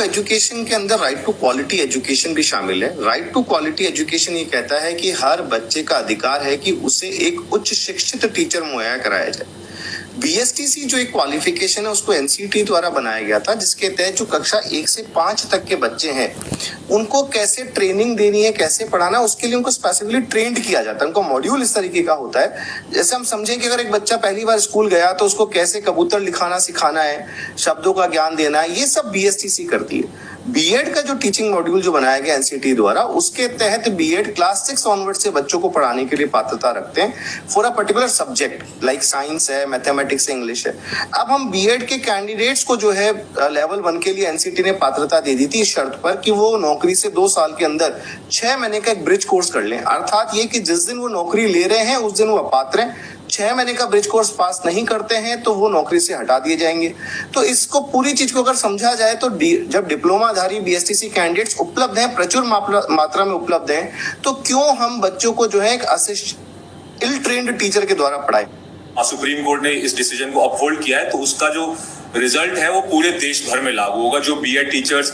Education के अंदर right to quality education भी शामिल है। राइट टू क्वालिटी एजुकेशन ये कहता है कि हर बच्चे का अधिकार है कि उसे एक उच्च शिक्षित टीचर मुहैया कराया जाए। बीएसटीसी जो एक क्वालिफिकेशन है उसको एनसीटी द्वारा बनाया गया था, जिसके तहत जो कक्षा 1 से 5 तक के बच्चे हैं उनको कैसे ट्रेनिंग देनी है, कैसे पढ़ाना है, उसके लिए उनको स्पेसिफिकली ट्रेंड किया जाता है। उनको मॉड्यूल इस तरीके का होता है, जैसे हम समझें कि अगर एक बच्चा पहली बार स्कूल गया तो उसको कैसे कबूतर लिखाना सिखाना है, शब्दों का ज्ञान देना है, ये सब बीएसटीसी करती है। बीएड का जो टीचिंग मॉड्यूल जो बनाया गया एनसीटी द्वारा, उसके तहत बीएड क्लास 6 ऑनवर्ड से बच्चों को पढ़ाने के लिए पात्रता रखते हैं for a particular subject, like science है, मैथमेटिक्स है, इंग्लिश है। अब हम बीएड के कैंडिडेट्स को जो है लेवल 1 के लिए एनसीटी ने पात्रता दे दी थी इस शर्त पर कि वो नौकरी से 2 साल के अंदर 6 महीने का एक ब्रिज कोर्स कर लें। अर्थात ये कि जिस दिन वो नौकरी ले रहे हैं उस दिन वो अपात्र हैं, 6 महीने का ब्रिज कोर्स पास नहीं करते हैं तो वो नौकरी से हटा दिए जाएंगे। तो इसको पूरी चीज को अगर समझा जाए तो जब डिप्लोमाधारी बीएसटीसी कैंडिडेट्स उपलब्ध हैं, प्रचुर मात्रा में उपलब्ध हैं, तो क्यों हम बच्चों को जो है एक असिस्ट इल ट्रेन्ड टीचर के द्वारा पढ़ाएं। सुप्रीम कोर्ट ने इस डिसीजन को अपहोल्ड किया है, तो उसका जो रिजल्ट है वो पूरे देश भर में लागू होगा। जो बीएड टीचर्स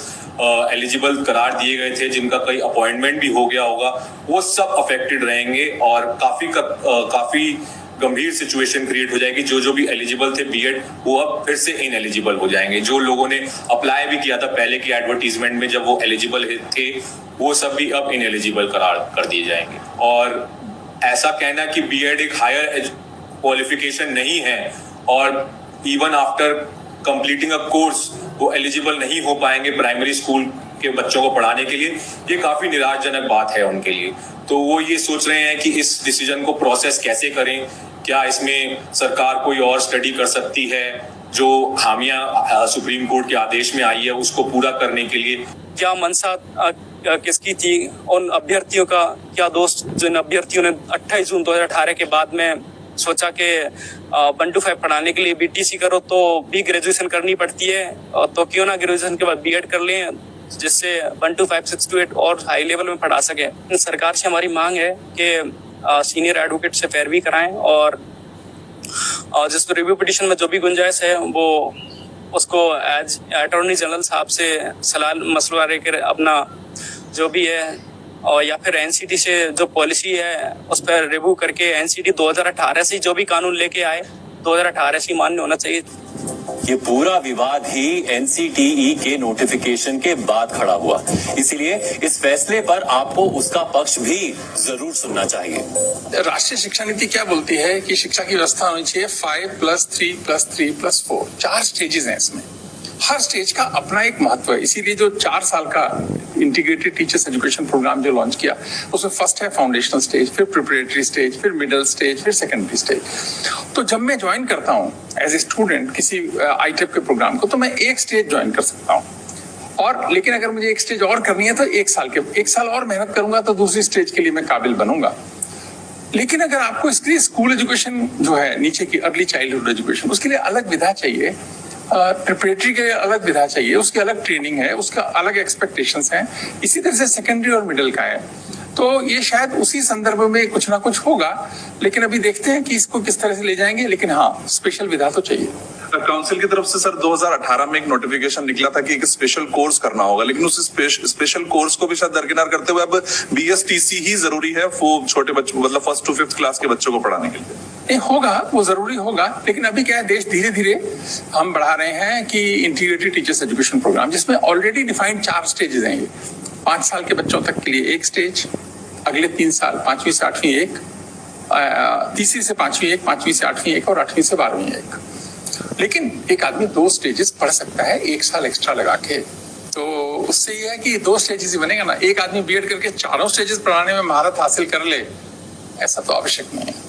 एलिजिबल करार दिए गए थे, जिनका कई अपॉइंटमेंट भी हो गया होगा, वो सब अफेक्टेड रहेंगे और काफी गंभीर सिचुएशन क्रिएट हो जाएगी। जो भी एलिजिबल थे बीएड, वो अब फिर से इनएलिजिबल हो जाएंगे। जो लोगों ने अप्लाई भी किया था पहले की एडवर्टीजमेंट में जब वो एलिजिबल थे, वो सब भी अब इनएलिजिबल करार कर दिए जाएंगे। और ऐसा कहना कि बीएड एक हायर क्वालिफिकेशन नहीं है और even after completing a course वो एलिजिबल नहीं हो पाएंगे प्राइमरी स्कूल के बच्चों को पढ़ाने के लिए, ये काफी निराशजनक बात है उनके लिए। तो वो ये सोच रहे हैं कि इस डिसीजन को प्रोसेस कैसे करें, क्या इसमें सरकार कोई और स्टडी कर सकती है, जो खामियां सुप्रीम कोर्ट के आदेश में आई है उसको पूरा करने के लिए। क्या मंशा किसकी थी उन अभ्यर्थियों का, क्या दोस्त जिन अभ्यर्थियों ने 28 जून 2018 के बाद में सोचा कि 1 to 5 पढ़ाने के लिए बीटीसी करो तो भी ग्रेजुएशन करनी पड़ती है, तो क्यों ना ग्रेजुएशन के बाद बीएड कर लें, जिससे 1 to 5, 6 to 8 और हाई लेवल में पढ़ा सके। सरकार से हमारी मांग है कि सीनियर एडवोकेट से पैरवी कराएं और जिस रिव्यू पिटिशन में जो भी गुंजाइश है वो उसको एज अटॉर्नी जनरल साहब से सलाह मशवरा लेकर अपना जो भी है, और या फिर एनसीटी से जो पॉलिसी है उस पर रिव्यू करके एनसीटी 2018 से जो भी कानून लेके आए 2018 से मान्य होना चाहिए। ये पूरा विवाद ही एनसीटीई के नोटिफिकेशन के बाद खड़ा हुआ, इसीलिए इस फैसले पर आपको उसका पक्ष भी जरूर सुनना चाहिए। राष्ट्रीय शिक्षा नीति क्या बोलती है कि शिक्षा की व्यवस्था होनी चाहिए 5+3+3+4, 4 स्टेजेस हैं इसमें। हर स्टेज का अपना एक महत्व है, इसीलिए जो 4 साल का इंटीग्रेटेड टीचर्स एजुकेशन प्रोग्राम जो लॉन्च किया, उसमें फर्स्ट है फाउंडेशनल स्टेज, फिर प्रिपरेटरी स्टेज, फिर मिडिल स्टेज, फिर सेकेंडरी स्टेज। तो जब मैं ज्वाइन करता हूँ एज ए स्टूडेंट किसी आईटेप के प्रोग्राम को, तो मैं एक स्टेज ज्वाइन कर सकता हूँ, और लेकिन अगर मुझे एक स्टेज और करनी है तो 1 साल और मेहनत करूंगा तो दूसरी स्टेज के लिए मैं काबिल बनूंगा। लेकिन अगर आपको इसके लिए स्कूल एजुकेशन जो है नीचे की अर्ली चाइल्डहुड एजुकेशन, उसके लिए अलग विधा चाहिए, प्रिपरेटरी के अलग विधा चाहिए, उसकी अलग ट्रेनिंग है, उसका अलग एक्सपेक्टेशंस हैं, इसी तरह से सेकेंडरी और मिडिल का है। तो ये शायद उसी संदर्भ में कुछ ना कुछ होगा, लेकिन अभी देखते हैं कि इसको किस तरह से ले जाएंगे। लेकिन हाँ, स्पेशल विधा तो चाहिए। काउंसिल की तरफ से सर 2018 में एक नोटिफिकेशन निकला था कि एक स्पेशल कोर्स करना होगा, लेकिन उस स्पेशल कोर्स को भी शायद दरकिनार करते हुए अब बीएसटीसी ही जरूरी है वो छोटे बच्चों, मतलब 1st to 5th क्लास के बच्चों को पढ़ाने के लिए। नहीं होगा, वो जरूरी होगा, लेकिन अभी क्या है, देश धीरे धीरे हम बढ़ा रहे हैं कि इंटीग्रेटेड टीचर्स एजुकेशन प्रोग्राम, जिसमें ऑलरेडी डिफाइंड 4 स्टेजेस हैं। ये 5 साल के बच्चों तक के लिए एक स्टेज, अगले 3 साल 5वीं से 8वीं एक, 3री से 5वीं एक, 5वीं से 8वीं एक और 8वीं से 12वीं एक। लेकिन एक आदमी 2 स्टेजेस पढ़ सकता है 1 साल एक्स्ट्रा लगा के, तो उससे ये है कि 2 स्टेजेस ही बनेगा ना। एक आदमी बीएड करके 4 स्टेजेस पढ़ाने में महारत हासिल कर ले, ऐसा तो आवश्यक नहीं है।